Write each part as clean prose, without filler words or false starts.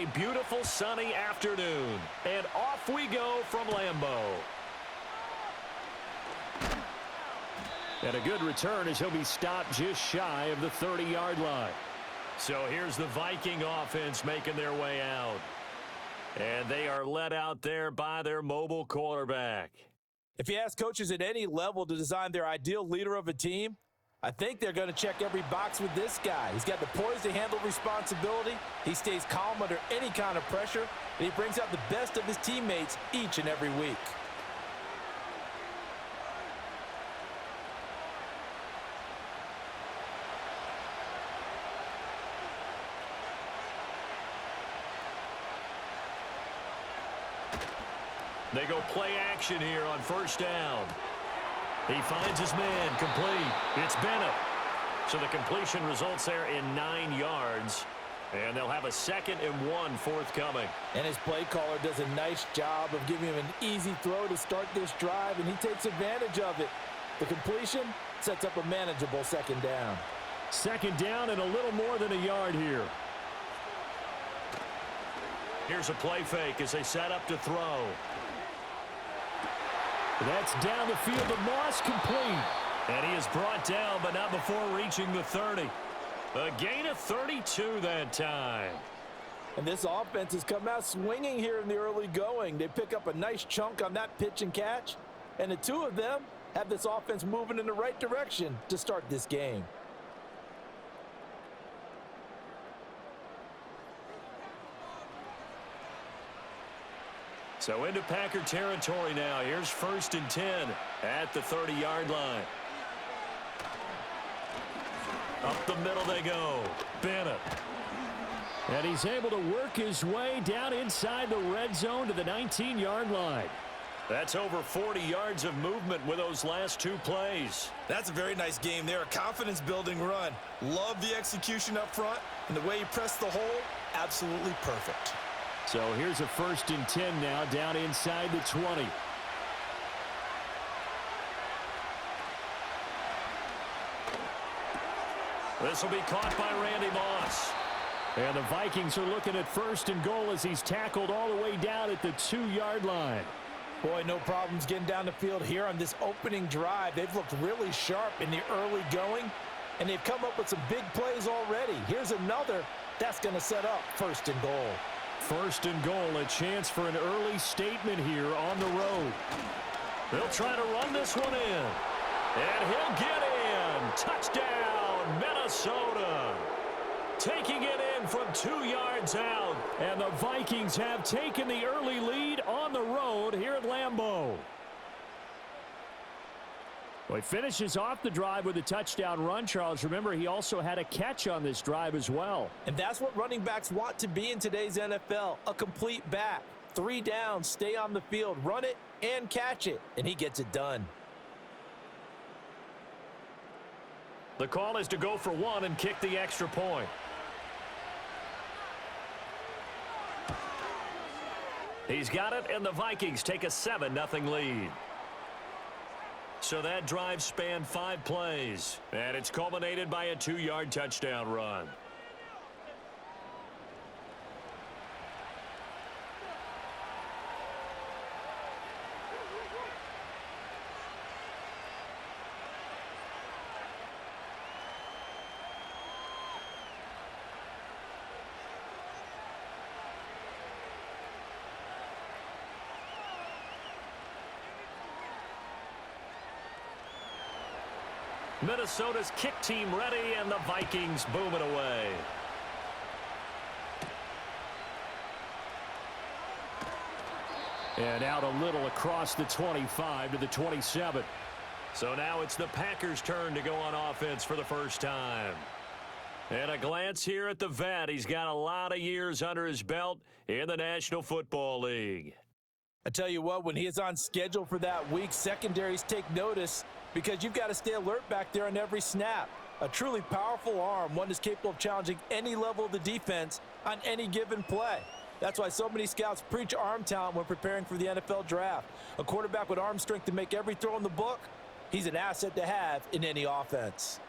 a beautiful sunny afternoon. And off we go from Lambeau. And a good return as he'll be stopped just shy of the 30-yard line. So here's the Viking offense making their way out. And they are led out there by their mobile quarterback. If you ask coaches at any level to design their ideal leader of a team, I think they're going to check every box with this guy. He's got the poise to handle responsibility. He stays calm under any kind of pressure, and he brings out the best of his teammates each and every week. They go play action here on first down. He finds his man, complete. It's Bennett. So the completion results there in 9 yards. And they'll have a 2nd and 1 forthcoming. And his play caller does a nice job of giving him an easy throw to start this drive, and he takes advantage of it. The completion sets up a manageable 2nd down. 2nd down and a little more than a yard here. Here's a play fake as they set up to throw. That's down the field to Moss, complete. And he is brought down, but not before reaching the 30. A gain of 32 that time. And this offense has come out swinging here in the early going. They pick up a nice chunk on that pitch and catch. And the two of them have this offense moving in the right direction to start this game. So into Packer territory now. Here's 1st and 10 at the 30-yard line. Up the middle they go. Bennett. And he's able to work his way down inside the red zone to the 19-yard line. That's over 40 yards of movement with those last 2 plays. That's a very nice game there. A confidence-building run. Love the execution up front, and the way he pressed the hole, absolutely perfect. So here's a 1st and 10 now down inside the 20. This will be caught by Randy Moss. And the Vikings are looking at 1st and goal as he's tackled all the way down at the 2-yard line. Boy, no problems getting down the field here on this opening drive. They've looked really sharp in the early going, and they've come up with some big plays already. Here's another that's going to set up 1st and goal. 1st and goal, a chance for an early statement here on the road. They'll try to run this one in. And he'll get in. Touchdown, Minnesota. Taking it in from 2 yards out. And the Vikings have taken the early lead on the road here at Lambeau. Well, he finishes off the drive with a touchdown run, Charles. Remember, he also had a catch on this drive as well. And that's what running backs want to be in today's NFL, a complete back. 3 downs, stay on the field, run it, and catch it. And he gets it done. The call is to go for 1 and kick the extra point. He's got it, and the Vikings take a 7-0 lead. So that drive spanned 5 plays, and it's culminated by a 2-yard touchdown run. Minnesota's kick team ready, and the Vikings boom it away. And out a little across the 25 to the 27. So now it's the Packers' turn to go on offense for the first time. And a glance here at the vet. He's got a lot of years under his belt in the National Football League. I tell you what, when he is on schedule for that week, secondaries take notice because you've got to stay alert back there on every snap. A truly powerful arm, one that's capable of challenging any level of the defense on any given play. That's why so many scouts preach arm talent when preparing for the NFL draft. A quarterback with arm strength to make every throw in the book, he's an asset to have in any offense.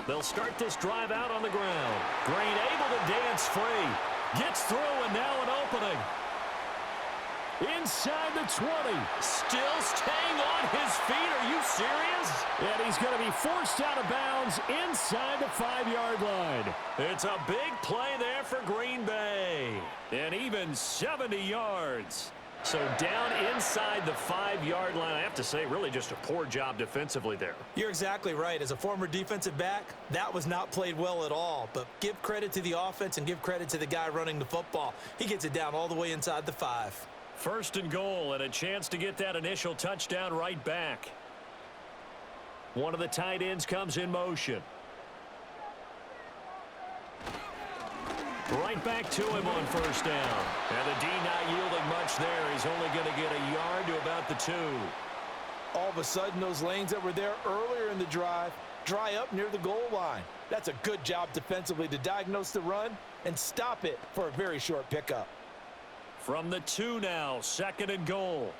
They'll start this drive out on the ground. Green able gets free. Gets through, and now an opening. Inside the 20. Still staying on his feet. Are you serious? And he's going to be forced out of bounds inside the 5-yard line. It's a big play there for Green Bay. And even 70 yards. So down inside the 5-yard line. I have to say, really just a poor job defensively there. You're exactly right. As a former defensive back, that was not played well at all. But give credit to the offense and give credit to the guy running the football. He gets it down all the way inside the 5. First and goal, and a chance to get that initial touchdown right back. One of the tight ends comes in motion. Right back to him on first down. And the D not yielding much there. He's only going to get a yard to about the 2. All of a sudden, those lanes that were there earlier in the drive dry up near the goal line. That's a good job defensively to diagnose the run and stop it for a very short pickup. From the 2 now, second and goal.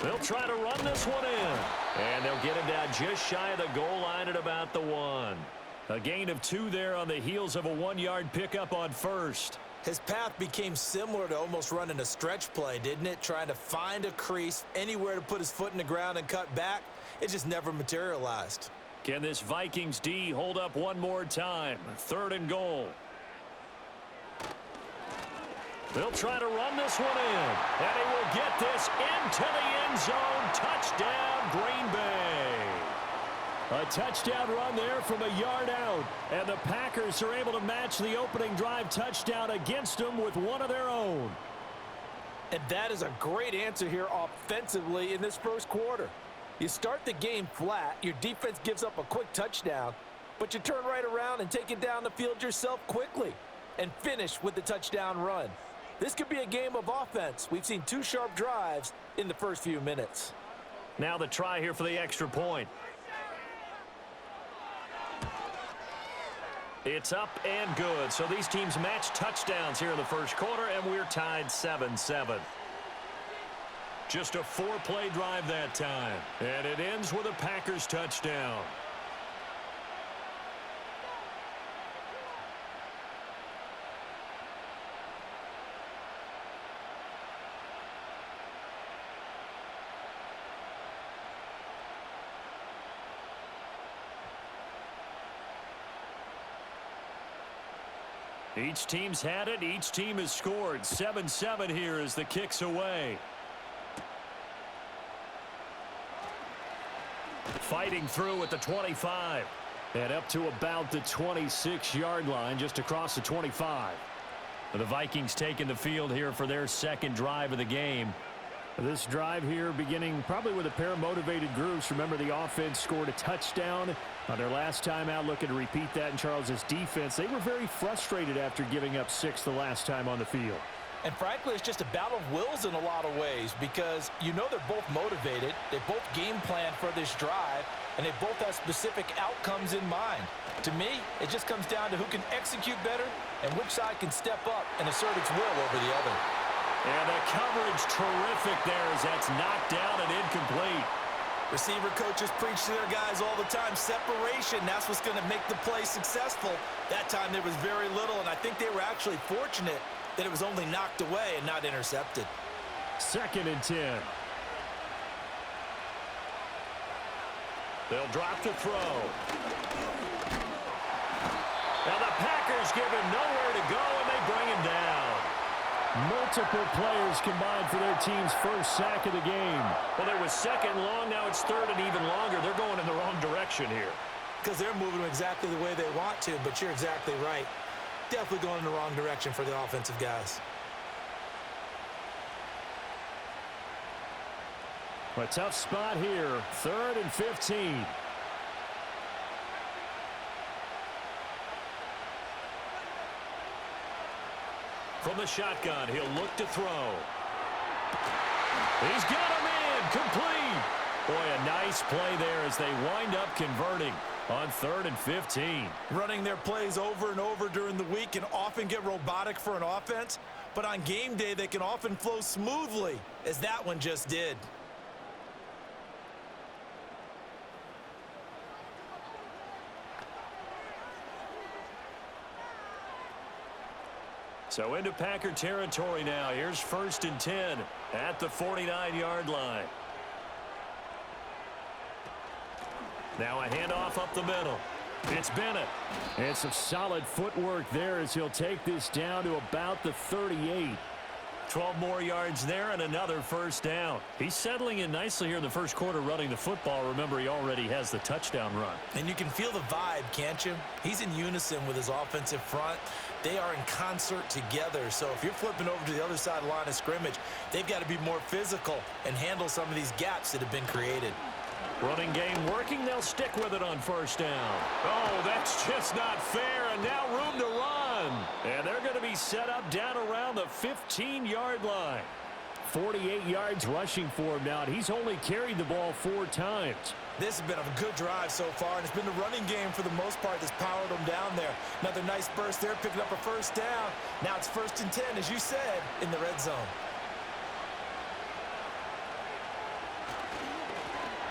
They'll try to run this one in. And they'll get him down just shy of the goal line at about the 1. A gain of 2 there on the heels of a 1-yard pickup on first. His path became similar to almost running a stretch play, didn't it? Trying to find a crease, anywhere to put his foot in the ground and cut back. It just never materialized. Can this Vikings D hold up one more time? Third and goal. They'll try to run this one in. And he will get this into the end zone. Touchdown, Green Bay. A touchdown run there from a yard out. And the Packers are able to match the opening drive touchdown against them with one of their own. And that is a great answer here offensively in this first quarter. You start the game flat, your defense gives up a quick touchdown, but you turn right around and take it down the field yourself quickly and finish with the touchdown run. This could be a game of offense. We've seen 2 sharp drives in the first few minutes. Now the try here for the extra point. It's up and good. So these teams match touchdowns here in the first quarter, and we're tied 7-7. Just a 4-play drive that time. And it ends with a Packers touchdown. Each team's had it. Each team has scored. 7-7 here as the kick's away. Fighting through at the 25. And up to about the 26-yard line, just across the 25. The Vikings taking the field here for their second drive of the game. This drive here beginning probably with a pair of motivated groups. Remember, the offense scored a touchdown on their last time out, looking to repeat that in Charles' defense. They were very frustrated after giving up 6 the last time on the field. And frankly, it's just a battle of wills in a lot of ways because you know they're both motivated. They both game plan for this drive, and they both have specific outcomes in mind. To me, it just comes down to who can execute better and which side can step up and assert its will over the other. And the coverage terrific there as that's knocked down and incomplete. Receiver coaches preach to their guys all the time. Separation, that's what's going to make the play successful. That time there was very little, and I think they were actually fortunate that it was only knocked away and not intercepted. 2nd and 10. They'll drop the throw. Now the Packers give him nowhere to go, and they bring him down. Multiple players combined for their team's first sack of the game. Well, there was second long. Now it's third and even longer. They're going in the wrong direction here. Because they're moving exactly the way they want to, but you're exactly right. Definitely going in the wrong direction for the offensive guys. A tough spot here. 3rd and 15. From the shotgun, he'll look to throw. He's got him in. Complete. Boy, a nice play there as they wind up converting on 3rd and 15. Running their plays over and over during the week can often get robotic for an offense, but on game day they can often flow smoothly, as that one just did. So into Packer territory now. Here's 1st and 10 at the 49-yard line. Now a handoff up the middle. It's Bennett. And some solid footwork there as he'll take this down to about the 38. 12 more yards there and another 1st down. He's settling in nicely here in the first quarter running the football. Remember, he already has the touchdown run. And you can feel the vibe, can't you? He's in unison with his offensive front. They are in concert together. So if you're flipping over to the other side of the line of scrimmage, they've got to be more physical and handle some of these gaps that have been created. Running game working. They'll stick with it on 1st down. Oh, that's just not fair. And now room to run. And they're going to be set up down around the 15-yard line. 48 yards rushing for him now. And he's only carried the ball 4 times. This has been a good drive so far, and it's been the running game for the most part that's powered them down there. Another nice burst there, picking up a 1st down. Now it's 1st and 10, as you said, in the red zone.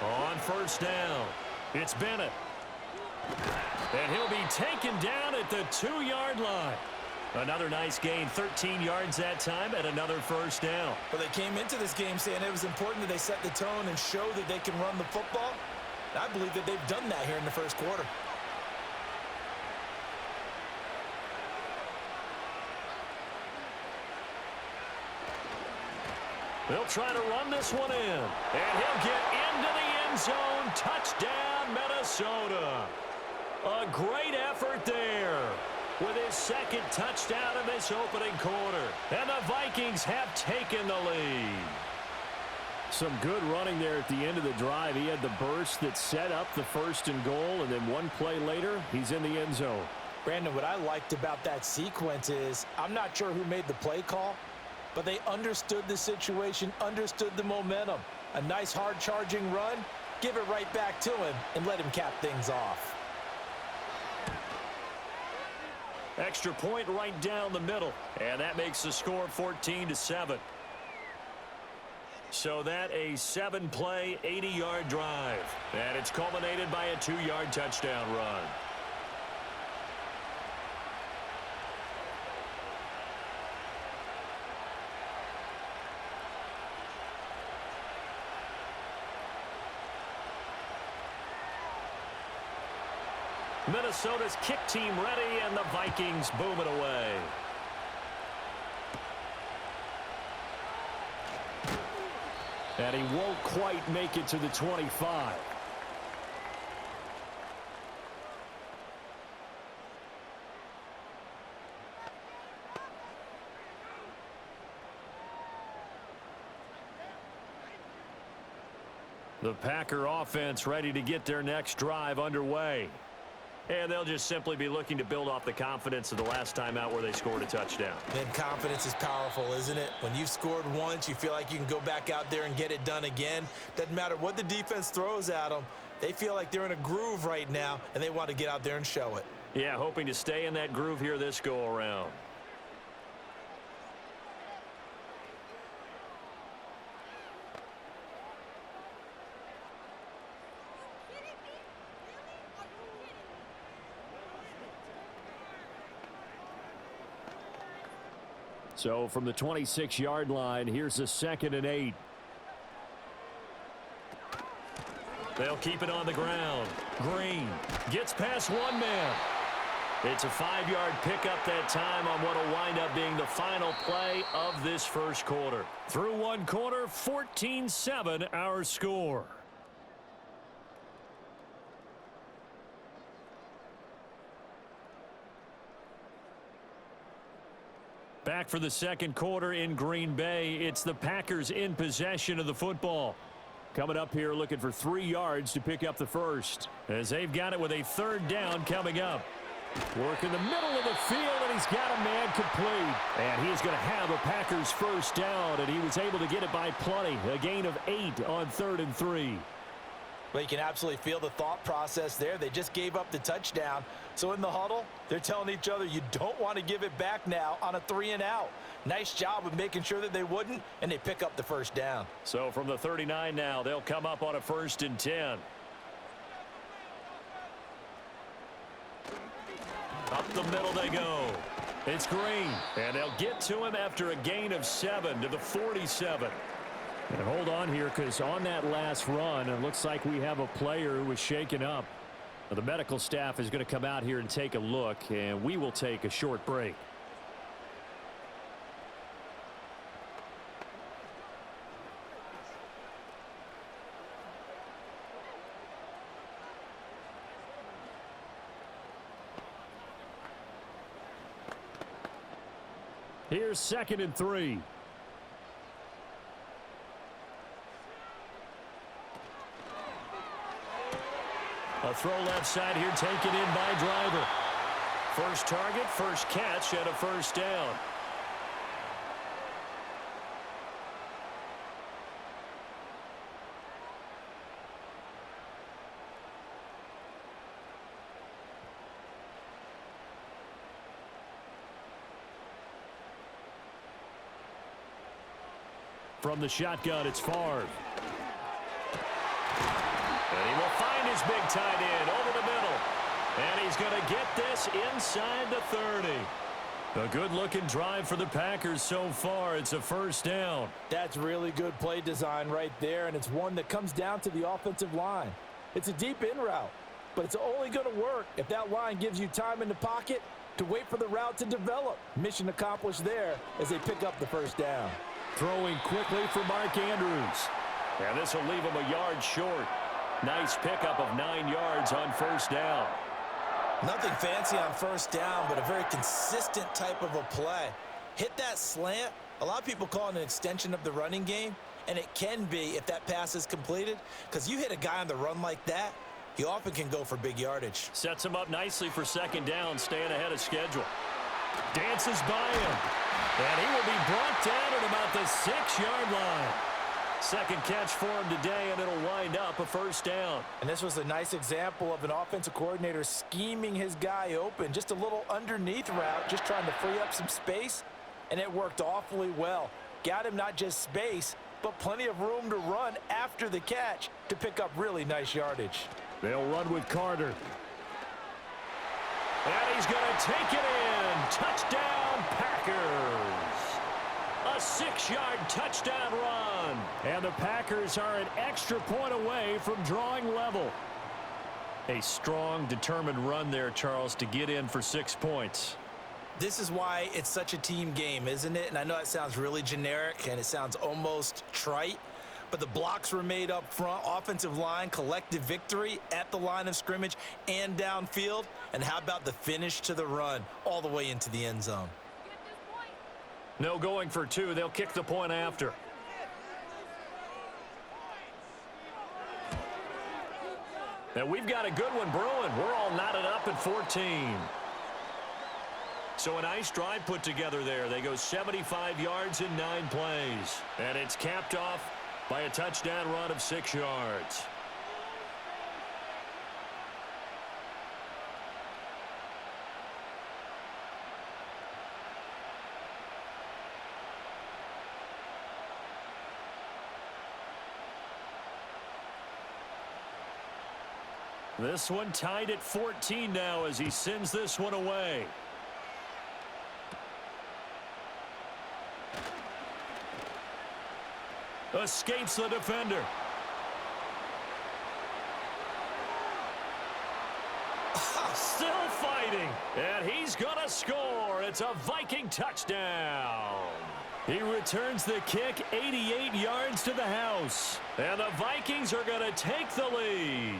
On 1st down, it's Bennett. And he'll be taken down at the 2-yard line. Another nice gain, 13 yards that time, and another 1st down. Well, they came into this game saying it was important that they set the tone and show that they can run the football. I believe that they've done that here in the first quarter. They'll try to run this one in. And he'll get into the end zone. Touchdown, Minnesota. A great effort there with his 2nd touchdown in this opening quarter. And the Vikings have taken the lead. Some good running there at the end of the drive. He had the burst that set up the 1st and goal, and then one play later, he's in the end zone. Brandon, what I liked about that sequence is I'm not sure who made the play call, but they understood the situation, understood the momentum. A nice hard-charging run, give it right back to him, and let him cap things off. Extra point right down the middle, and that makes the score 14-7. So that a 7-play, 80-yard drive, and it's culminated by a 2-yard touchdown run. Minnesota's kick team ready, and the Vikings boom it away. And he won't quite make it to the 25. The Packer offense ready to get their next drive underway. And they'll just simply be looking to build off the confidence of the last time out where they scored a touchdown. And confidence is powerful, isn't it? When you've scored once, you feel like you can go back out there and get it done again. Doesn't matter what the defense throws at them. They feel like they're in a groove right now, and they want to get out there and show it. Yeah, hoping to stay in that groove here this go-around. So from the 26-yard line, here's a 2nd and 8. They'll keep it on the ground. Green gets past one man. It's a 5-yard pickup that time on what will wind up being the final play of this first quarter. Through one quarter, 14-7 our score. Back for the second quarter in Green Bay. It's the Packers in possession of the football. Coming up here looking for 3 yards to pick up the first, as they've got it with a 3rd down coming up. Work in the middle of the field, and he's got a man complete. And he's going to have a Packers 1st down, and he was able to get it by plenty. A gain of 8 on 3rd and 3. Well, you can absolutely feel the thought process there. They just gave up the touchdown. So in the huddle, they're telling each other, you don't want to give it back now on a 3-and-out. Nice job of making sure that they wouldn't, and they pick up the 1st down. So from the 39 now, they'll come up on a 1st and 10. Up the middle they go. It's Green, and they'll get to him after a gain of 7 to the 47. And hold on here, because on that last run, it looks like we have a player who was shaken up. Well, the medical staff is going to come out here and take a look, and we will take a short break. Here's 2nd and 3. A throw left side here taken in by Driver. First target, first catch, and a first down. From the shotgun, it's Favre. And he will find his big tight end over the middle. And he's going to get this inside the 30. A good-looking drive for the Packers so far. It's a first down. That's really good play design right there, and it's one that comes down to the offensive line. It's a deep in route, but it's only going to work if that line gives you time in the pocket to wait for the route to develop. Mission accomplished there as they pick up the first down. Throwing quickly for Mark Andrews. And this will leave him a yard short. Nice pickup of 9 yards on first down. Nothing fancy on first down, but a very consistent type of a play. Hit that slant. A lot of people call it an extension of the running game, and it can be if that pass is completed, because you hit a guy on the run like that, he often can go for big yardage. Sets him up nicely for second down, staying ahead of schedule. Dances by him. And he will be brought down at about the 6-yard line. Second catch for him today, and it'll wind up a first down. And this was a nice example of an offensive coordinator scheming his guy open. Just a little underneath route, just trying to free up some space, and it worked awfully well. Got him not just space, but plenty of room to run after the catch to pick up really nice yardage. They'll run with Carter. And he's going to take it in. Touchdown, Packers. A 6-yard touchdown run. And the Packers are an extra point away from drawing level. A strong, determined run there, Charles, to get in for 6 points. This is why it's such a team game, isn't it? And I know it sounds really generic and it sounds almost trite, but the blocks were made up front, offensive line, collective victory at the line of scrimmage and downfield. And how about the finish to the run all the way into the end zone? No going for 2. They'll kick the point after. And we've got a good one brewing. We're all knotted up at 14. So a nice drive put together there. They go 75 yards in 9 plays. And it's capped off by a touchdown run of 6 yards. This one tied at 14 now as he sends this one away. Escapes the defender. Still fighting. And he's going to score. It's a Viking touchdown. He returns the kick 88 yards to the house. And the Vikings are going to take the lead.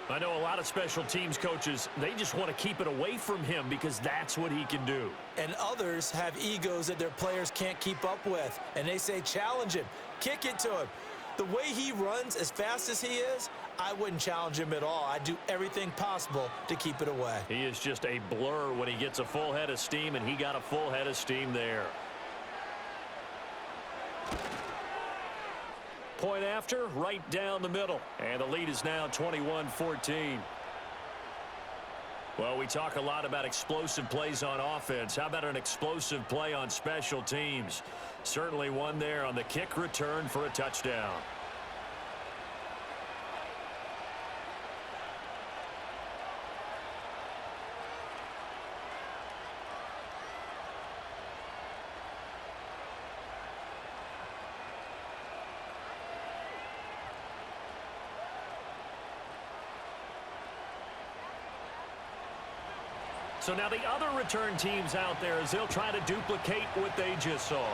I know a lot of special teams coaches, they just want to keep it away from him because that's what he can do. And others have egos that their players can't keep up with. And they say, challenge him, kick it to him. The way he runs as fast as he is, I wouldn't challenge him at all. I'd do everything possible to keep it away. He is just a blur when he gets a full head of steam, and he got a full head of steam there. Point after, right down the middle. And the lead is now 21-14. Well, we talk a lot about explosive plays on offense. How about an explosive play on special teams? Certainly one there on the kick return for a touchdown. So now the other return teams out there as they'll try to duplicate what they just saw.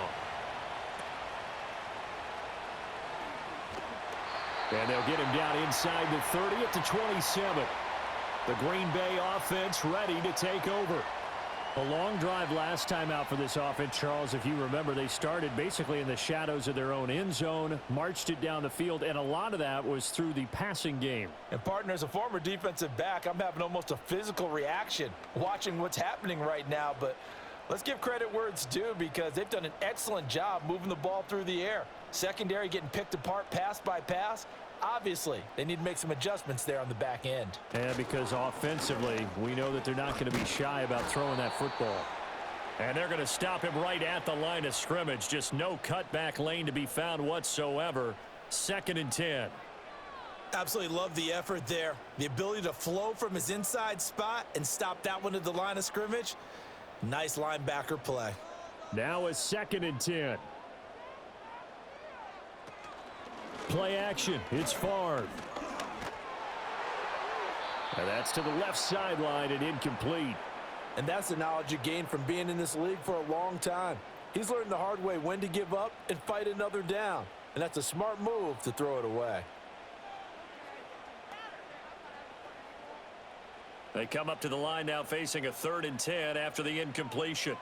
And they'll get him down inside the 30 at the 27. The Green Bay offense ready to take over. A long drive last time out for this offense, Charles. If you remember, they started basically in the shadows of their own end zone, marched it down the field, and a lot of that was through the passing game. And, partner, as a former defensive back, I'm having almost a physical reaction watching what's happening right now. But let's give credit where it's due because they've done an excellent job moving the ball through the air. Secondary getting picked apart pass by pass. Obviously, they need to make some adjustments there on the back end. Yeah, because offensively, we know that they're not going to be shy about throwing that football. And they're going to stop him right at the line of scrimmage. Just no cutback lane to be found whatsoever. 2nd and 10. Absolutely love the effort there. The ability to flow from his inside spot and stop that one at the line of scrimmage. Nice linebacker play. Now a 2nd and 10. Play action. It's Favre. And that's to the left sideline and incomplete. And that's the knowledge you gain from being in this league for a long time. He's learned the hard way when to give up and fight another down. And that's a smart move to throw it away. They come up to the line now facing a 3rd and 10 after the incompletion.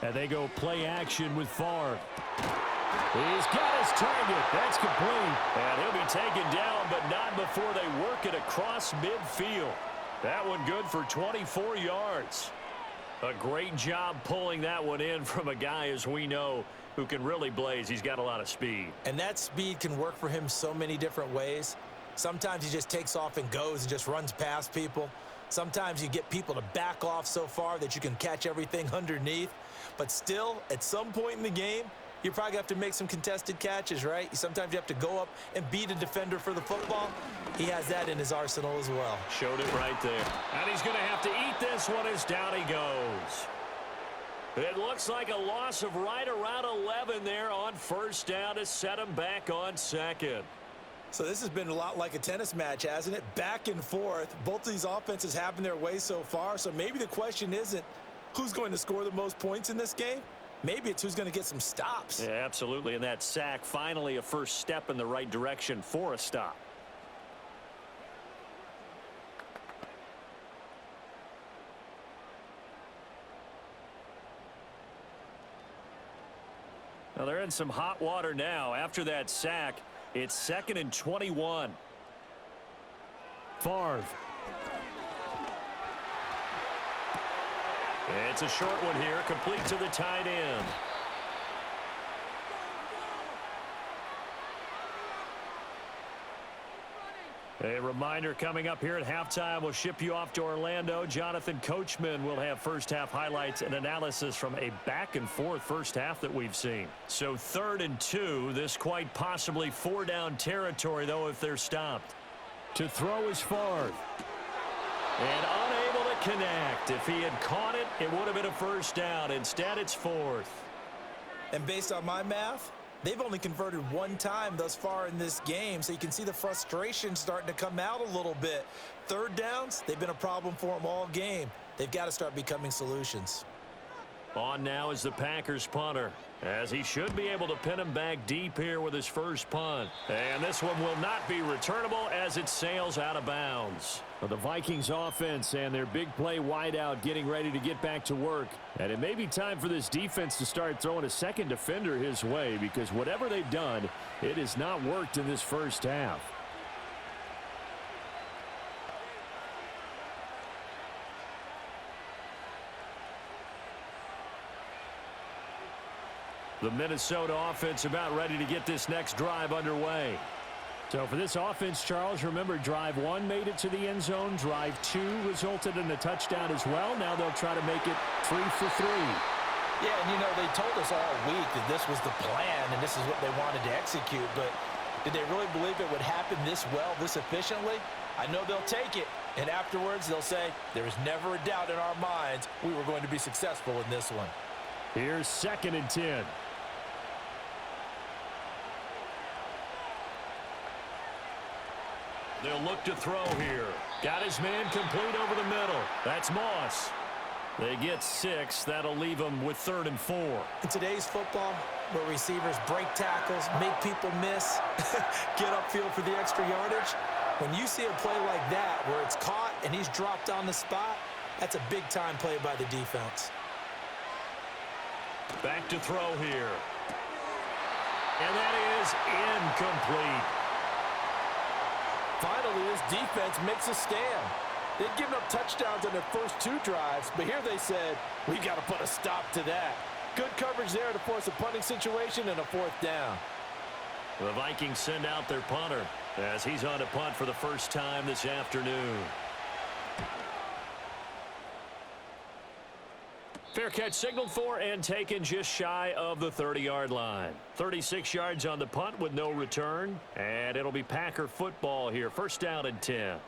And they go play action with Favre. He's got his target. That's complete. And he'll be taken down, but not before they work it across midfield. That one good for 24 yards. A great job pulling that one in from a guy, as we know, who can really blaze. He's got a lot of speed. And that speed can work for him so many different ways. Sometimes he just takes off and goes and just runs past people. Sometimes you get people to back off so far that you can catch everything underneath. But still, at some point in the game, you probably have to make some contested catches, right? Sometimes you have to go up and beat a defender for the football. He has that in his arsenal as well. Showed it right there. And he's going to have to eat this one as down he goes. It looks like a loss of right around 11 there on 1st down to set him back on 2nd. So this has been a lot like a tennis match, hasn't it? Back and forth. Both of these offenses having their way so far. So maybe the question isn't who's going to score the most points in this game. Maybe it's who's going to get some stops. Yeah, absolutely. And that sack, finally a first step in the right direction for a stop. Now they're in some hot water now. After that sack, it's 2nd and 21. Favre. It's a short one here, complete to the tight end. A reminder coming up here at halftime. We'll ship you off to Orlando. Jonathan Coachman will have first half highlights and analysis from a back and forth first half that we've seen. So 3rd and 2. This quite possibly 4-down territory, though, if they're stopped. To throw is Favre. And unable to connect. If he had caught it, it would have been a 1st down. Instead, it's 4th. And based on my math, they've only converted 1 time thus far in this game, so you can see the frustration starting to come out a little bit. 3rd downs, they've been a problem for them all game. They've got to start becoming solutions. On now is the Packers punter, as he should be able to pin him back deep here with his first punt. And this one will not be returnable as it sails out of bounds. Well, the Vikings offense and their big play wideout getting ready to get back to work. And it may be time for this defense to start throwing a second defender his way, because whatever they've done, it has not worked in this first half. The Minnesota offense about ready to get this next drive underway. So for this offense, Charles, remember drive 1 made it to the end zone. Drive 2 resulted in a touchdown as well. Now they'll try to make it 3 for 3. Yeah, and you know, they told us all week that this was the plan and this is what they wanted to execute, but did they really believe it would happen this well, this efficiently? I know they'll take it, and afterwards they'll say, there was never a doubt in our minds we were going to be successful in this one. Here's 2nd and 10. They'll look to throw here. Got his man complete over the middle. That's Moss. They get 6. That'll leave them with 3rd and 4. In today's football, where receivers break tackles, make people miss, get upfield for the extra yardage, when you see a play like that where it's caught and he's dropped on the spot, that's a big-time play by the defense. Back to throw here. And that is incomplete. Finally, this defense makes a stand. They'd given up touchdowns on their first 2 drives, but here they said, we got to put a stop to that. Good coverage there to force a punting situation and a 4th down. The Vikings send out their punter as he's on to punt for the first time this afternoon. Fair catch signaled for and taken just shy of the 30-yard line. 36 yards on the punt with no return, and it'll be Packer football here. First down and 10.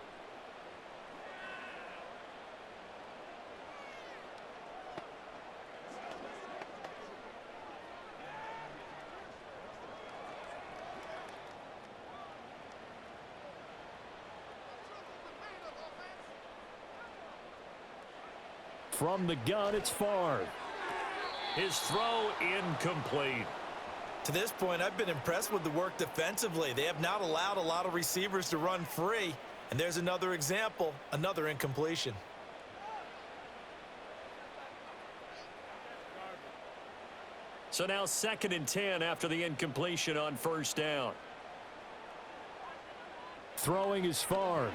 From the gun, it's Favre. His throw incomplete. To this point, I've been impressed with the work defensively. They have not allowed a lot of receivers to run free. And there's another example, another incompletion. So now 2nd and 10 after the incompletion on first down. Throwing is Favre.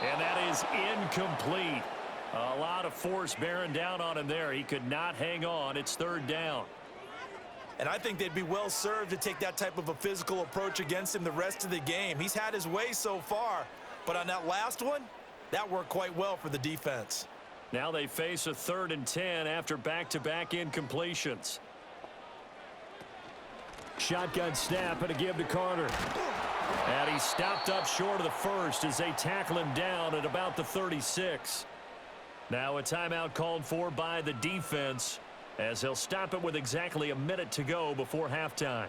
And that is incomplete. A lot of force bearing down on him there. He could not hang on. It's 3rd down. And I think they'd be well served to take that type of a physical approach against him the rest of the game. He's had his way so far, but on that last one, that worked quite well for the defense. Now they face a 3rd and 10 after back-to-back incompletions. Shotgun snap and a give to Carter. And he stopped up short of the first as they tackle him down at about the 36. Now a timeout called for by the defense as they'll stop it with exactly a minute to go before halftime.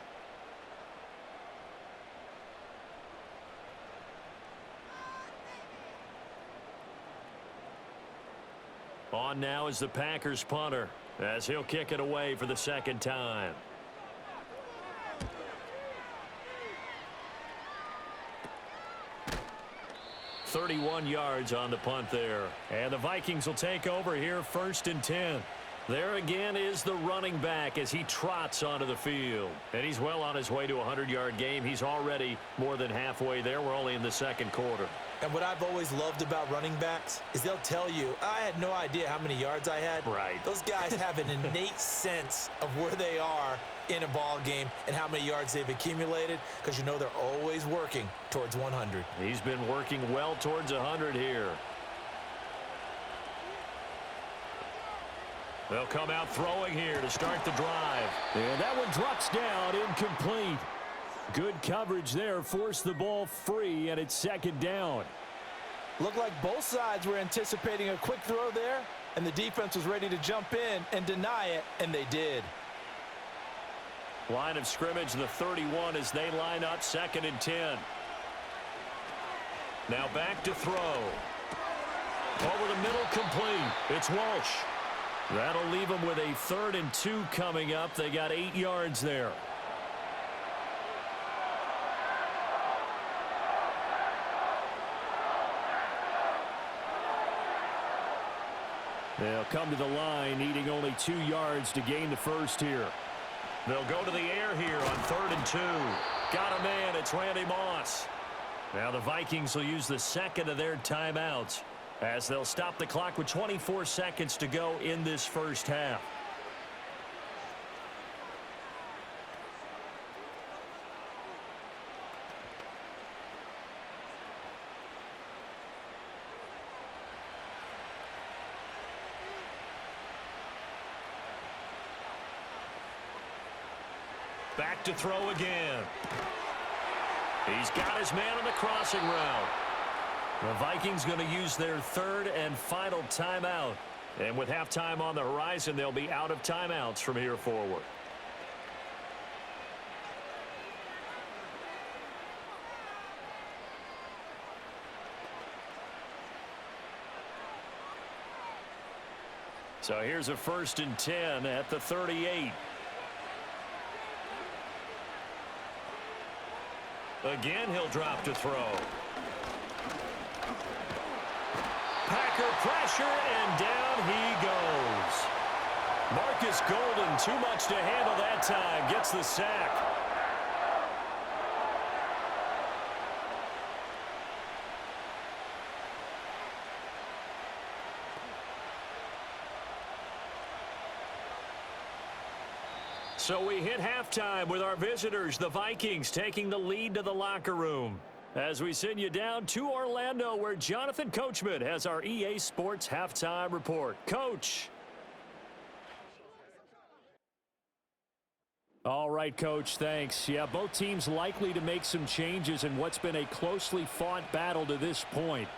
On now is the Packers punter as he'll kick it away for the 2nd time. .31 yards on the punt there. And the Vikings will take over here 1st and 10. There again is the running back as he trots onto the field. And he's well on his way to a 100-yard game. He's already more than halfway there. We're only in the 2nd quarter. And what I've always loved about running backs is they'll tell you, I had no idea how many yards I had. Right. Those guys have an innate sense of where they are in a ball game and how many yards they've accumulated because you know they're always working towards 100. He's been working well towards 100 here. They'll come out throwing here to start the drive. And that one drops down, incomplete. Good coverage there, forced the ball free, and it's 2nd down. Looked like both sides were anticipating a quick throw there, and the defense was ready to jump in and deny it, and they did. Line of scrimmage, the 31 as they line up 2nd and 10. Now back to throw. Over the middle, complete. It's Walsh. That'll leave them with a 3rd and 2 coming up. They got 8 yards there. They'll come to the line, needing only 2 yards to gain the first here. They'll go to the air here on 3rd and 2. Got a man. It's Randy Moss. Now the Vikings will use the 2nd of their timeouts as they'll stop the clock with 24 seconds to go in this first half. Back to throw again. He's got his man on the crossing route. The Vikings going to use their 3rd and final timeout. And with halftime on the horizon, they'll be out of timeouts from here forward. So here's a 1st and 10 at the 38. Again, he'll drop to throw. Packer pressure, and down he goes. Marcus Golden, too much to handle that time, gets the sack. So we hit halftime with our visitors, the Vikings, taking the lead to the locker room. As we send you down to Orlando, where Jonathan Coachman has our EA Sports halftime report. Coach. All right, Coach, thanks. Yeah, both teams likely to make some changes in what's been a closely fought battle to this point.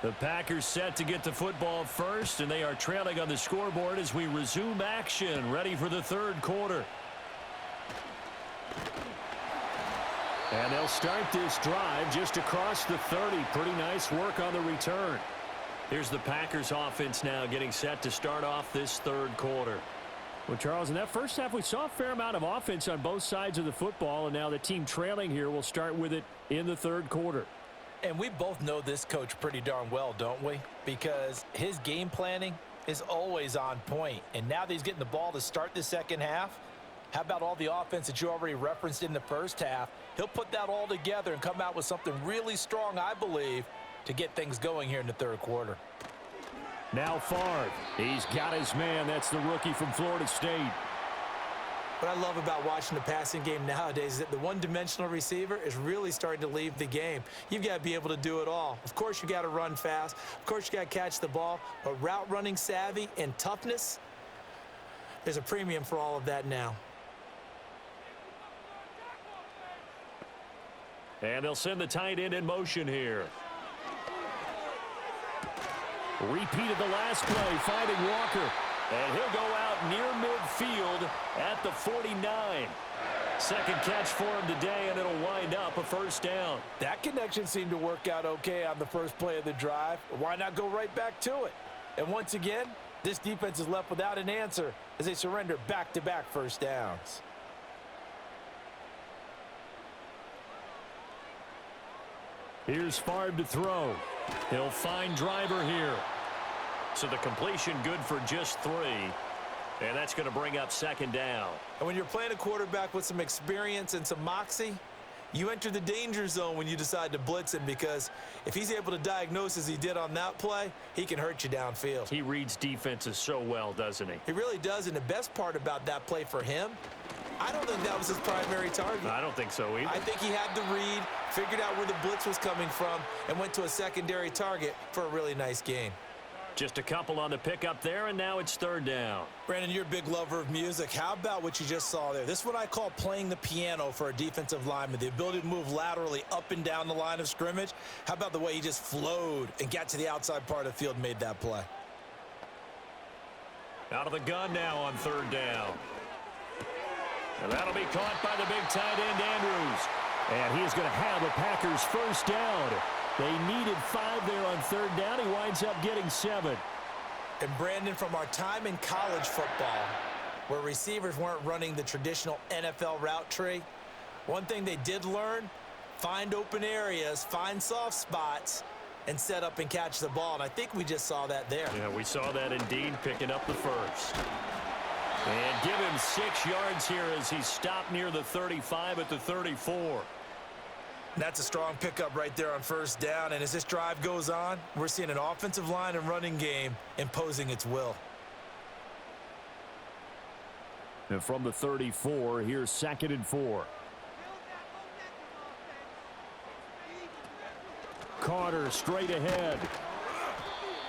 The Packers set to get the football first, and they are trailing on the scoreboard as we resume action, ready for the third quarter. And they'll start this drive just across the 30. Pretty nice work on the return. Here's the Packers offense now getting set to start off this third quarter. Well, Charles, in that first half, we saw a fair amount of offense on both sides of the football, and now the team trailing here will start with it in the third quarter. And we both know this coach pretty darn well, don't we? Because his game planning is always on point. And now that he's getting the ball to start the second half, how about all the offense that you already referenced in the first half? He'll put that all together and come out with something really strong, I believe, to get things going here in the third quarter. Now Favre. He's got his man. That's the rookie from Florida State. What I love about watching the passing game nowadays is that the one-dimensional receiver is really starting to leave the game. You've got to be able to do it all. Of course, you got to run fast. Of course, you got to catch the ball. But route running savvy and toughness, there's a premium for all of that now. And they'll send the tight end in motion here. Repeated the last play, finding Walker. And he'll go out near midfield at the 49. Second catch for him today, and it'll wind up a first down. That connection seemed to work out okay on the first play of the drive. Why not go right back to it? And once again, this defense is left without an answer as they surrender back-to-back first downs. Here's Favre to throw. He'll find Driver here. So the completion good for just 3. And that's going to bring up second down. And when you're playing a quarterback with some experience and some moxie, you enter the danger zone when you decide to blitz him, because if he's able to diagnose as he did on that play, he can hurt you downfield. He reads defenses so well, doesn't he? He really does, and the best part about that play for him, I don't think that was his primary target. I don't think so either. I think he had the read, figured out where the blitz was coming from, and went to a secondary target for a really nice gain. Just a couple on the pickup there, and now it's third down. Brandon, you're a big lover of music. How about what you just saw there? This is what I call playing the piano for a defensive lineman, the ability to move laterally up and down the line of scrimmage. How about the way he just flowed and got to the outside part of the field and made that play? Out of the gun now on third down. And that'll be caught by the big tight end, Andrews. And he's going to have a Packers first down. They needed 5 there on third down. He winds up getting 7. And Brandon, from our time in college football, where receivers weren't running the traditional NFL route tree, one thing they did learn, find open areas, find soft spots, and set up and catch the ball. And I think we just saw that there. Yeah, we saw that indeed, picking up the first. And give him 6 yards here as he stopped near the 35 at the 34. That's a strong pickup right there on first down. And as this drive goes on, we're seeing an offensive line and running game imposing its will. And from the 34, here's 2nd and 4. Carter straight ahead.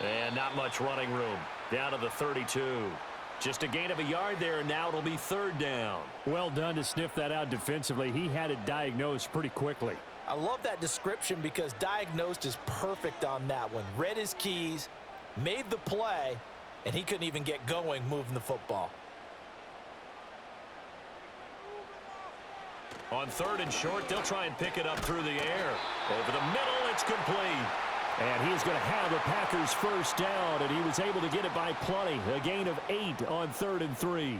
And not much running room. Down to the 32. Just a gain of a yard there, and now it'll be third down. Well done to sniff that out defensively. He had it diagnosed pretty quickly. I love that description because diagnosed is perfect on that one. Read his keys, made the play, and he couldn't even get going moving the football. On 3rd and short, they'll try and pick it up through the air. Over the middle, it's complete. And he is going to have the Packers first down, and he was able to get it by plenty. A gain of 8 on 3rd and 3.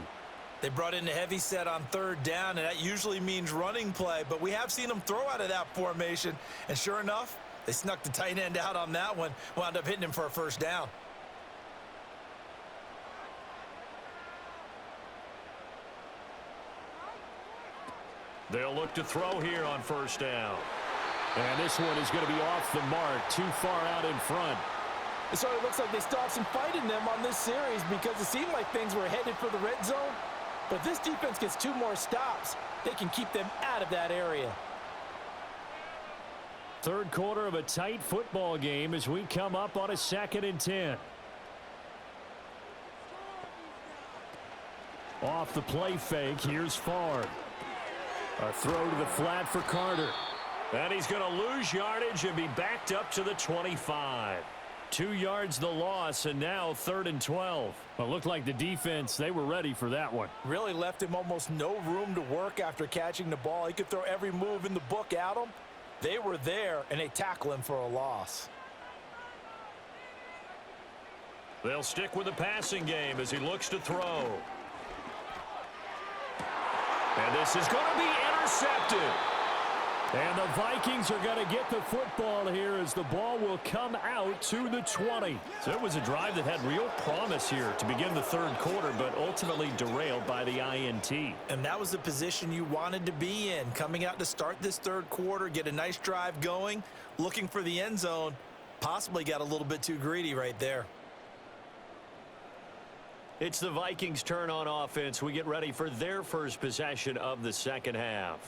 They brought in a heavy set on 3rd down, and that usually means running play, but we have seen them throw out of that formation, and sure enough, they snuck the tight end out on that one, wound up hitting him for a first down. They'll look to throw here on 1st down. And this one is going to be off the mark, too far out in front. It sort of looks like they still have some fight in them on this series because it seemed like things were headed for the red zone. But if this defense gets 2 more stops, they can keep them out of that area. 3rd quarter of a tight football game as we come up on a 2nd and 10. Off the play fake, here's Favre. A throw to the flat for Carter. And he's going to lose yardage and be backed up to the 25. 2 yards the loss, and now 3rd and 12. Well, it looked like the defense, they were ready for that one. Really left him almost no room to work after catching the ball. He could throw every move in the book at him. They were there, and they tackle him for a loss. They'll stick with the passing game as he looks to throw. And this is going to be intercepted. And the Vikings are going to get the football here as the ball will come out to the 20. So it was a drive that had real promise here to begin the 3rd quarter, but ultimately derailed by the INT. And that was the position you wanted to be in. Coming out to start this 3rd quarter, get a nice drive going, looking for the end zone. Possibly got a little bit too greedy right there. It's the Vikings' turn on offense. We get ready for their first possession of the 2nd half.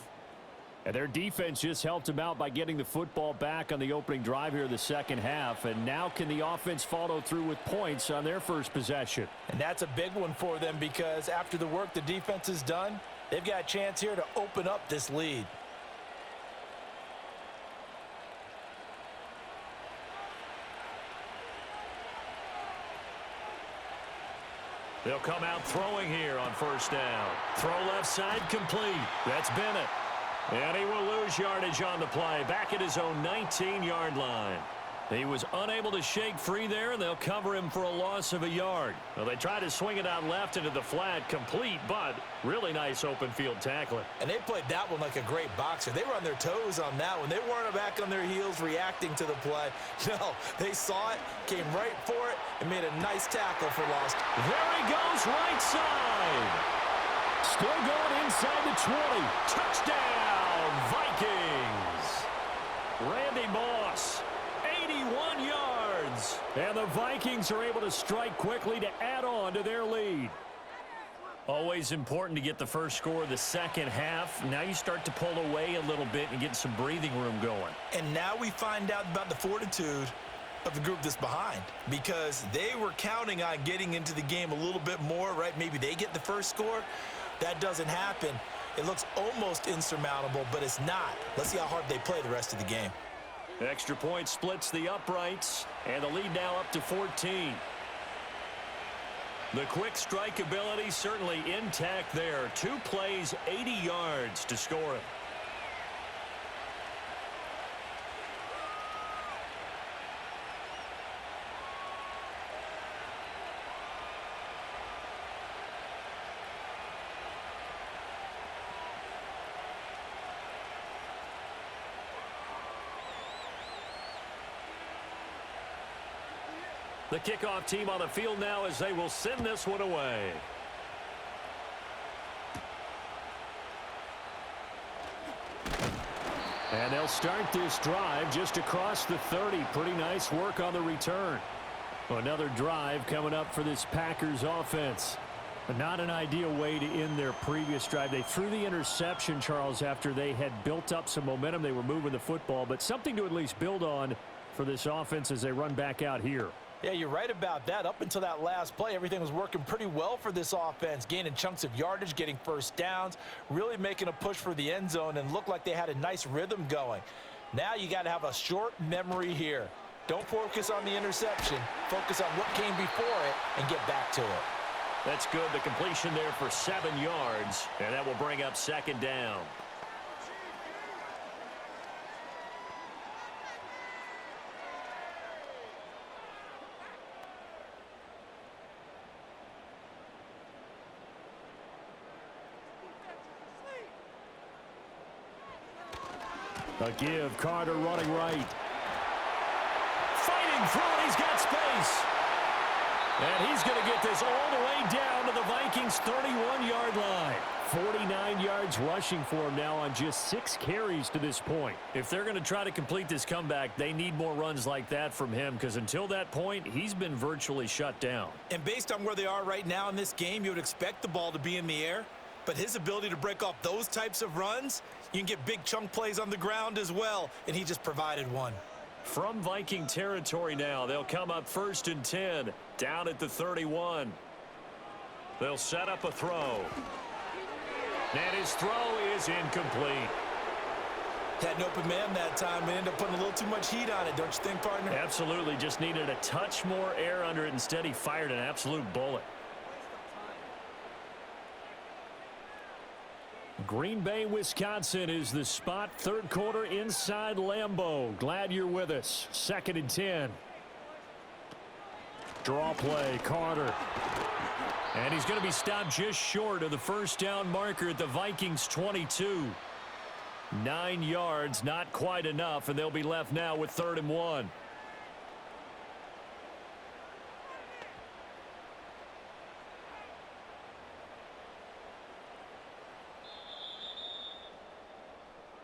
And their defense just helped them out by getting the football back on the opening drive here in the 2nd half. And now can the offense follow through with points on their first possession? And that's a big one for them because after the work the defense has done, they've got a chance here to open up this lead. They'll come out throwing here on 1st down. Throw left side complete. That's Bennett. And he will lose yardage on the play, back at his own 19-yard line. He was unable to shake free there, and they'll cover him for a loss of a yard. Well, they tried to swing it out left into the flat, complete, but really nice open field tackling. And they played that one like a great boxer. They were on their toes on that one. They weren't back on their heels reacting to the play. No, they saw it, came right for it, and made a nice tackle for loss. There he goes, right side. Still going inside the 20. Touchdown, Vikings. Randy Moss, 81 yards. And the Vikings are able to strike quickly to add on to their lead. Always important to get the first score of the 2nd half. Now you start to pull away a little bit and get some breathing room going. And now we find out about the fortitude of the group that's behind because they were counting on getting into the game a little bit more, right? Maybe they get the first score. That doesn't happen. It looks almost insurmountable, but it's not. Let's see how hard they play the rest of the game. Extra point splits the uprights, and the lead now up to 14. The quick strike ability certainly intact there. 2 plays, 80 yards to score it. The kickoff team on the field now as they will send this one away. And they'll start this drive just across the 30. Pretty nice work on the return. Another drive coming up for this Packers offense. But not an ideal way to end their previous drive. They threw the interception, Charles, after they had built up some momentum. They were moving the football, but something to at least build on for this offense as they run back out here. Yeah, you're right about that. Up until that last play, everything was working pretty well for this offense, gaining chunks of yardage, getting first downs, really making a push for the end zone, and looked like they had a nice rhythm going. Now you got to have a short memory here. Don't focus on the interception. Focus on what came before it and get back to it. That's good. The completion there for 7 yards, and that will bring up second down. A give, Carter running right. Fighting through it, he's got space. And he's going to get this all the way down to the Vikings' 31-yard line. 49 yards rushing for him now on just 6 carries to this point. If they're going to try to complete this comeback, they need more runs like that from him, because until that point, he's been virtually shut down. And based on where they are right now in this game, you would expect the ball to be in the air. But his ability to break off those types of runs, you can get big chunk plays on the ground as well, and he just provided one. From Viking territory now, they'll come up 1st and 10, down at the 31. They'll set up a throw. And his throw is incomplete. Had an open man that time and ended up putting a little too much heat on it, don't you think, partner? Absolutely, just needed a touch more air under it. Instead, he fired an absolute bullet. Green Bay, Wisconsin is the spot. 3rd quarter inside Lambeau. Glad you're with us. 2nd and 10. Draw play, Carter. And he's going to be stopped just short of the first down marker at the Vikings' 22. 9 yards, not quite enough, and they'll be left now with 3rd and 1.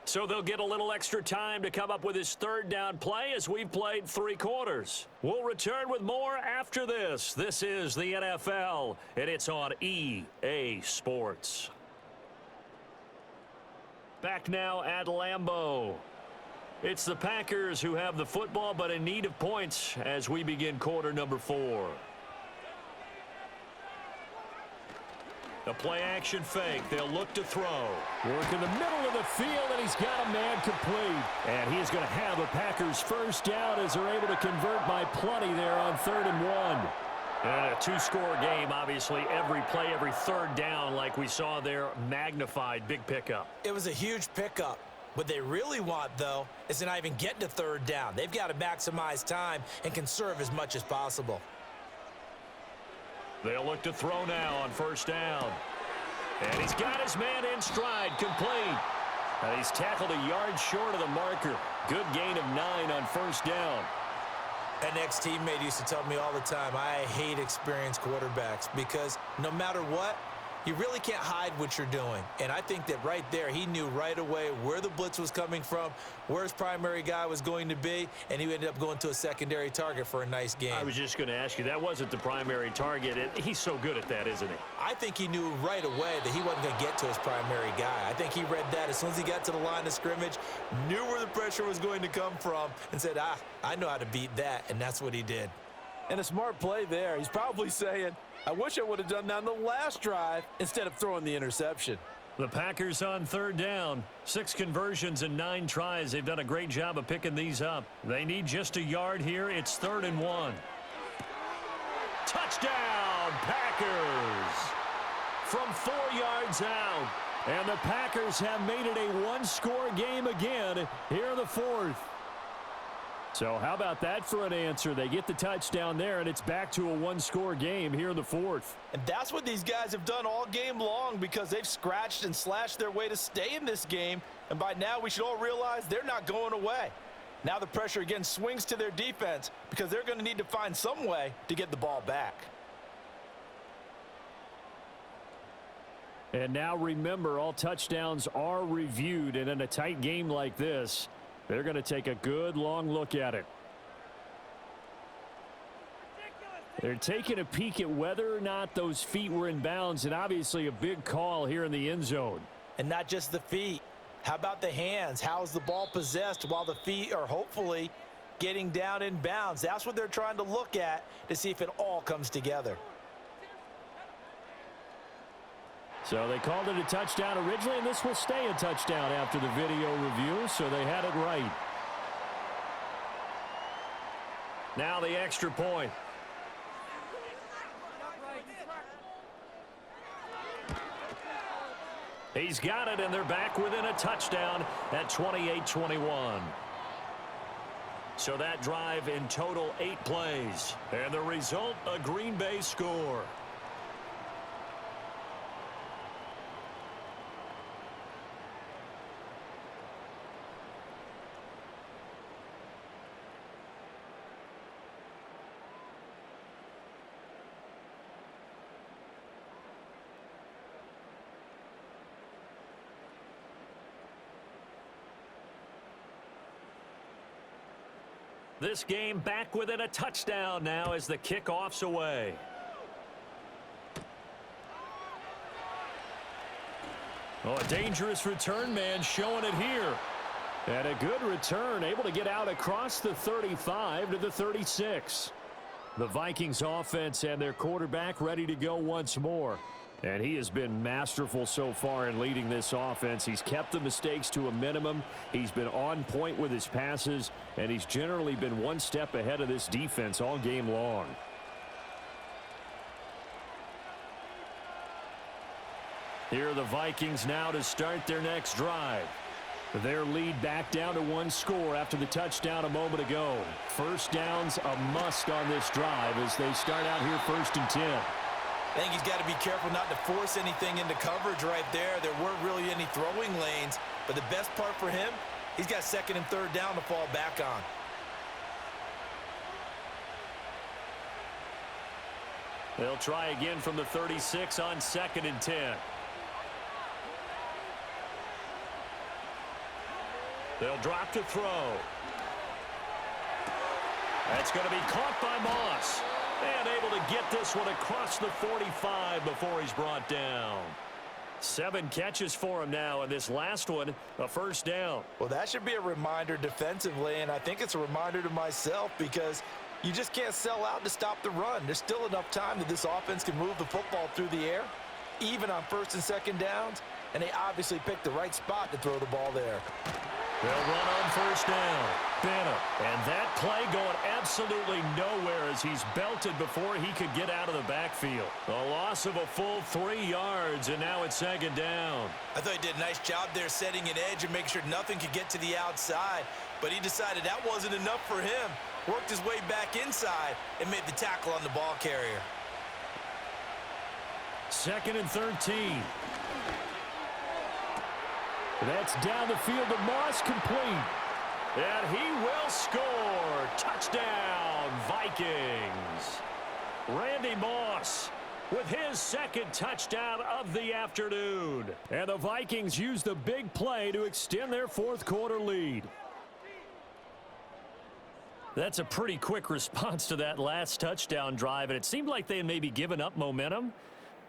So they'll get a little extra time to come up with his 3rd down play as we've played 3 quarters. We'll return with more after this. This is the NFL, and it's on EA Sports. Back now at Lambeau. It's the Packers who have the football, but in need of points as we begin quarter number 4. The play-action fake. They'll look to throw. Work in the middle of the field, and he's got a man complete. And he is going to have a Packers first down as they're able to convert by plenty there on 3rd and 1. And a 2-score game, obviously. Every play, every 3rd down, like we saw there, magnified. Big pickup. It was a huge pickup. What they really want, though, is to not even get to 3rd down. They've got to maximize time and conserve as much as possible. They'll look to throw now on 1st down. And he's got his man in stride, complete. And he's tackled a yard short of the marker. Good gain of 9 on 1st down. An ex-teammate used to tell me all the time, I hate experienced quarterbacks because no matter what, you really can't hide what you're doing. And I think that right there, he knew right away where the blitz was coming from, where his primary guy was going to be, and he ended up going to a secondary target for a nice game. I was just going to ask you, that wasn't the primary target. He's so good at that, isn't he? I think he knew right away that he wasn't going to get to his primary guy. I think he read that as soon as he got to the line of scrimmage, knew where the pressure was going to come from, and said, I know how to beat that, and that's what he did. And a smart play there. He's probably saying, I wish I would have done that on the last drive instead of throwing the interception. The Packers on 3rd down. 6 conversions and 9 tries. They've done a great job of picking these up. They need just a yard here. It's 3rd and 1. Touchdown, Packers! From 4 yards out. And the Packers have made it a 1-score game again here in the 4th. So how about that for an answer? They get the touchdown there, and it's back to a 1-score game here in the 4th. And that's what these guys have done all game long because they've scratched and slashed their way to stay in this game. And by now, we should all realize they're not going away. Now the pressure again swings to their defense because they're going to need to find some way to get the ball back. And now remember, all touchdowns are reviewed, and in a tight game like this, they're going to take a good long look at it. They're taking a peek at whether or not those feet were in bounds, and obviously a big call here in the end zone. And not just the feet. How about the hands? How is the ball possessed while the feet are hopefully getting down in bounds? That's what they're trying to look at to see if it all comes together. So they called it a touchdown originally, and this will stay a touchdown after the video review, so they had it right. Now the extra point. He's got it, and they're back within a touchdown at 28-21. So that drive in total 8 plays. And the result, a Green Bay score. This game back within a touchdown now as the kickoff's away. Oh, a dangerous return man showing it here. And a good return, able to get out across the 35 to the 36. The Vikings offense and their quarterback ready to go once more. And he has been masterful so far in leading this offense. He's kept the mistakes to a minimum. He's been on point with his passes, and he's generally been one step ahead of this defense all game long. Here are the Vikings now to start their next drive. Their lead back down to 1 score after the touchdown a moment ago. First down's a must on this drive as they start out here 1st and 10. I think he's got to be careful not to force anything into coverage right there. There weren't really any throwing lanes, but the best part for him, he's got 2nd and 3rd down to fall back on. They'll try again from the 36 on 2nd and 10. They'll drop to throw. That's going to be caught by Moss. And able to get this one across the 45 before he's brought down. 7 catches for him now, and this last one, a first down. Well, that should be a reminder defensively, and I think it's a reminder to myself because you just can't sell out to stop the run. There's still enough time that this offense can move the football through the air, even on 1st and 2nd downs, and they obviously picked the right spot to throw the ball there. They'll run on 1st down. Bennett. And that play going absolutely nowhere as he's belted before he could get out of the backfield. A loss of a full 3 yards, and now it's 2nd down. I thought he did a nice job there setting an edge and make sure nothing could get to the outside. But he decided that wasn't enough for him. Worked his way back inside and made the tackle on the ball carrier. 2nd and 13. That's down the field to Moss, complete. And he will score. Touchdown, Vikings. Randy Moss with his 2nd touchdown of the afternoon. And the Vikings use the big play to extend their 4th quarter lead. That's a pretty quick response to that last touchdown drive, and it seemed like they had maybe given up momentum.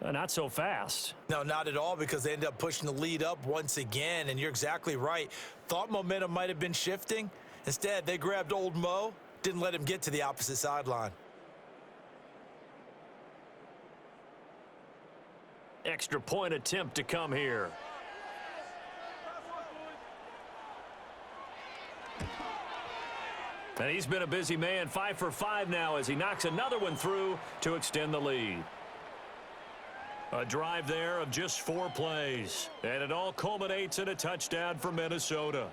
Not so fast. No, not at all, because they ended up pushing the lead up once again, and you're exactly right. Thought momentum might have been shifting. Instead, they grabbed old Mo, didn't let him get to the opposite sideline. Extra point attempt to come here. And he's been a busy man, 5 for 5 now as he knocks another one through to extend the lead. A drive there of just 4 plays. And it all culminates in a touchdown for Minnesota.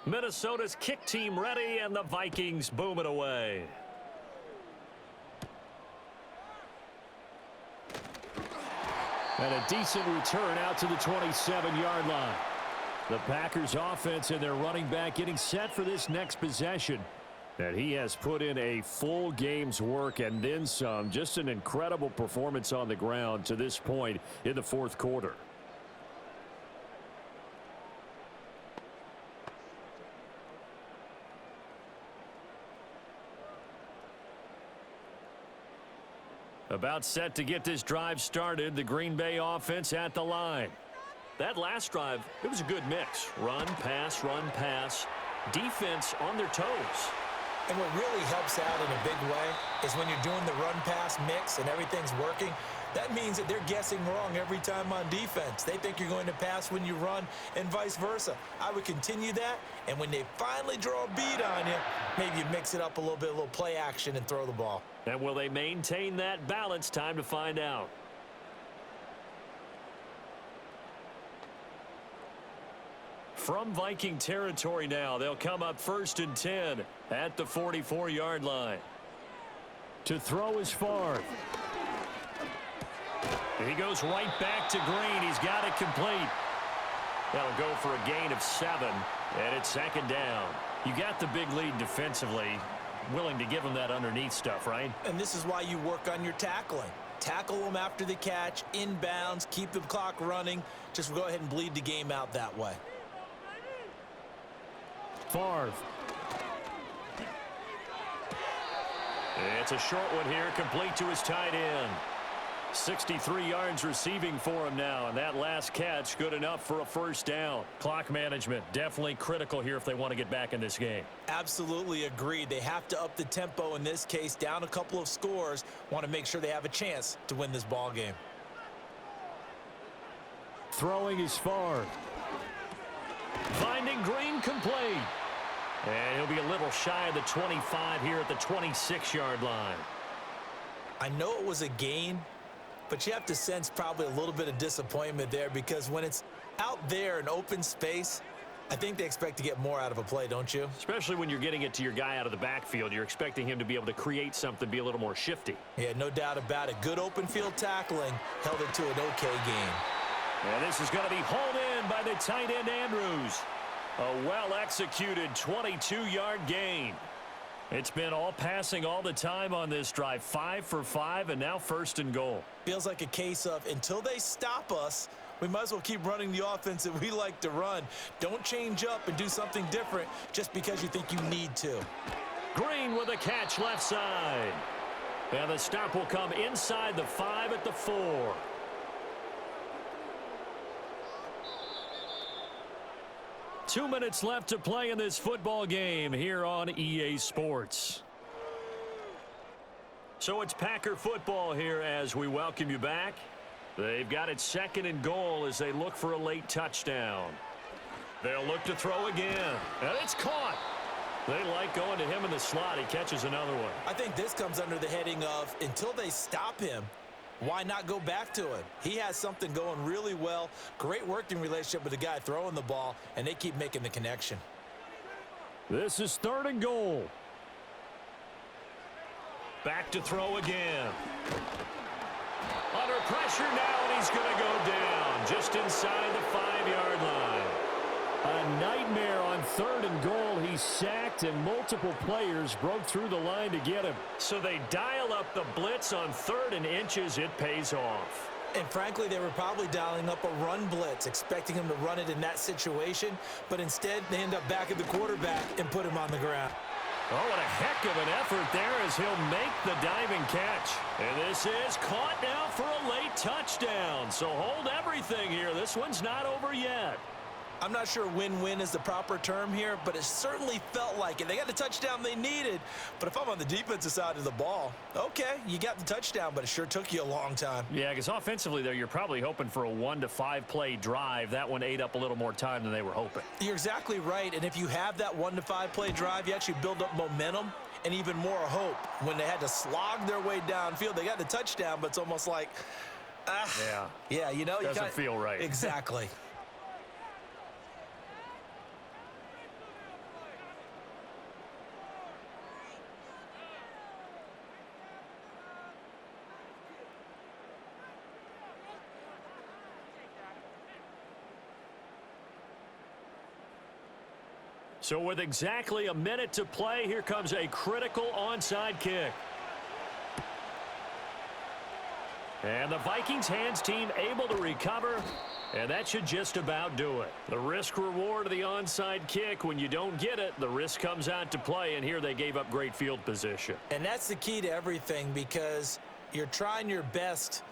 Minnesota's kick team ready, and the Vikings boom it away. And a decent return out to the 27-yard line. The Packers offense and their running back getting set for this next possession. And he has put in a full game's work and then some. Just an incredible performance on the ground to this point in the 4th quarter. About set to get this drive started. The Green Bay offense at the line. that last drive, it was a good mix. Run, pass, defense on their toes. And what really helps out in a big way is when you're doing the run-pass mix and everything's working, that means that they're guessing wrong every time on defense. They think you're going to pass when you run and vice versa. I would continue that, and when they finally draw a beat on you, maybe you mix it up a little play action and throw the ball. And will they maintain that balance? Time to find out. From Viking territory now, they'll come up 1st and 10 at the 44-yard line. To throw is Favre. He goes right back to Green. He's got it complete. That'll go for a gain of 7, and it's 2nd down. You got the big lead defensively. Willing to give them that underneath stuff, right? And this is why you work on your tackling. Tackle them after the catch, inbounds, keep the clock running. Just go ahead and bleed the game out that way. Favre. It's a short one here, complete to his tight end. 63 yards receiving for him now, and that last catch good enough for a 1st down. Clock management definitely critical here if they want to get back in this game. Absolutely agreed. They have to up the tempo in this case, down a couple of scores. Want to make sure they have a chance to win this ball game. Throwing is Favre. Finding Green complete. And he'll be a little shy of the 25 here at the 26-yard line. I know it was a gain, but you have to sense probably a little bit of disappointment there because when it's out there in open space, I think they expect to get more out of a play, don't you? Especially when you're getting it to your guy out of the backfield. You're expecting him to be able to create something, be a little more shifty. Yeah, no doubt about it. Good open field tackling held it to an okay game. And this is going to be hauled in by the tight end Andrews. A well-executed 22-yard gain. It's been all passing all the time on this drive. 5 for 5, and now 1st and goal. Feels like a case of until they stop us, we might as well keep running the offense that we like to run. Don't change up and do something different just because you think you need to. Green with a catch left side. And the stop will come inside the 5 at the 4. Two minutes left to play in this football game here on EA Sports. So it's Packer football here as we welcome you back. They've got it 2nd and goal as they look for a late touchdown. They'll look to throw again. And it's caught. They like going to him in the slot. He catches another one. I think this comes under the heading of until they stop him, why not go back to it? He has something going really well. Great working relationship with the guy throwing the ball, and they keep making the connection. This is 3rd and goal. Back to throw again. Under pressure now, and he's going to go down just inside the 5-yard line. A nightmare on 3rd and goal. He's sacked, and multiple players broke through the line to get him. So they dial up the blitz on 3rd and inches. It pays off. And frankly, they were probably dialing up a run blitz, expecting him to run it in that situation. But instead, they end up back at the quarterback and put him on the ground. Oh, what a heck of an effort there as he'll make the diving catch. And this is caught now for a late touchdown. So hold everything here. This one's not over yet. I'm not sure win-win is the proper term here, but it certainly felt like it. They got the touchdown they needed, but if I'm on the defensive side of the ball, okay, you got the touchdown, but it sure took you a long time. Yeah, because offensively, though, you're probably hoping for a 1 to 5 play drive. That one ate up a little more time than they were hoping. You're exactly right, and if you have that 1 to 5 play drive, you actually build up momentum and even more hope. When they had to slog their way downfield, they got the touchdown, but it's almost like, yeah, you know, doesn't feel right. Exactly. So with exactly a minute to play, here comes a critical onside kick. And the Vikings hands team able to recover, and that should just about do it. The risk reward of the onside kick, when you don't get it, the risk comes out to play, and here they gave up great field position. And that's the key to everything, because you're trying your best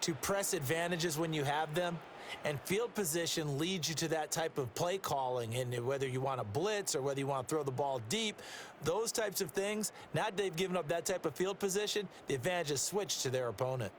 to press advantages when you have them, And field position leads you to that type of play calling, and whether you want to blitz or whether you want to throw the ball deep, those types of things. Now they've given up that type of field position, the advantage is switched to their opponent.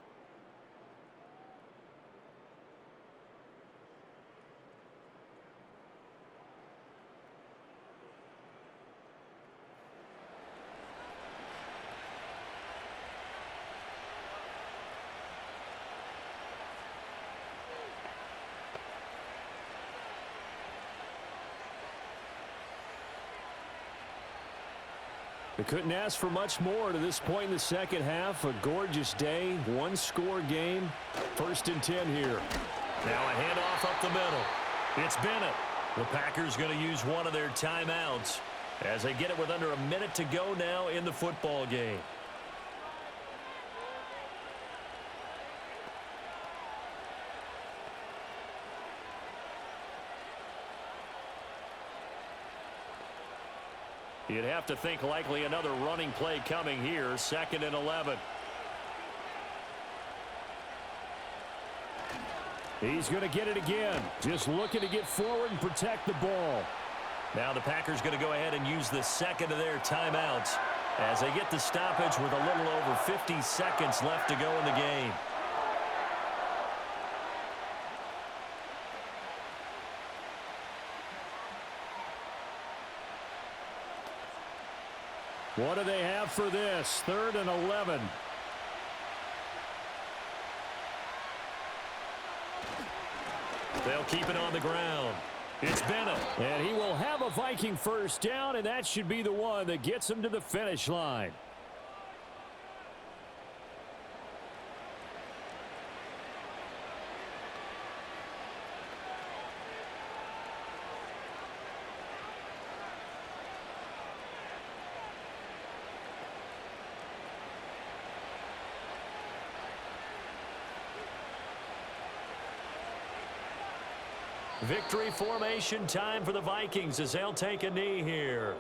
They couldn't ask for much more to this point in the second half. A gorgeous day, one-score game. 1st and 10 here. Now a handoff up the middle. It's Bennett. The Packers going to use one of their timeouts as they get it with under a minute to go now in the football game. You'd have to think likely another running play coming here. 2nd and 11. He's going to get it again. Just looking to get forward and protect the ball. Now the Packers going to go ahead and use the second of their timeouts as they get the stoppage with a little over 50 seconds left to go in the game. What do they have for this? 3rd and 11. They'll keep it on the ground. It's Bennett. And he will have a Viking first down, and that should be the one that gets him to the finish line. Victory formation time for the Vikings as they'll take a knee here.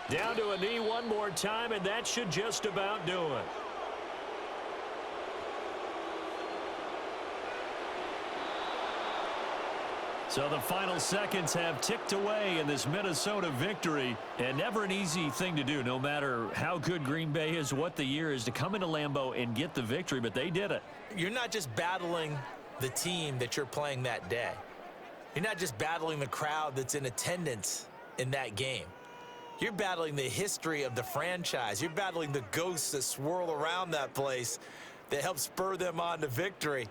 Down to a knee one more time, and that should just about do it. So the final seconds have ticked away in this Minnesota victory, and never an easy thing to do, no matter how good Green Bay is, what the year is, to come into Lambeau and get the victory, but they did it. You're not just battling the team that you're playing that day. You're not just battling the crowd that's in attendance in that game. You're battling the history of the franchise. You're battling the ghosts that swirl around that place that help spur them on to victory.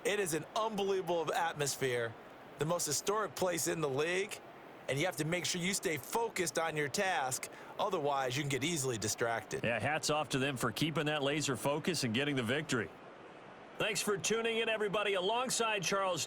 It is an unbelievable atmosphere. The most historic place in the league, and you have to make sure you stay focused on your task. Otherwise, you can get easily distracted. Yeah, hats off to them for keeping that laser focus and getting the victory. Thanks for tuning in, everybody. Alongside Charles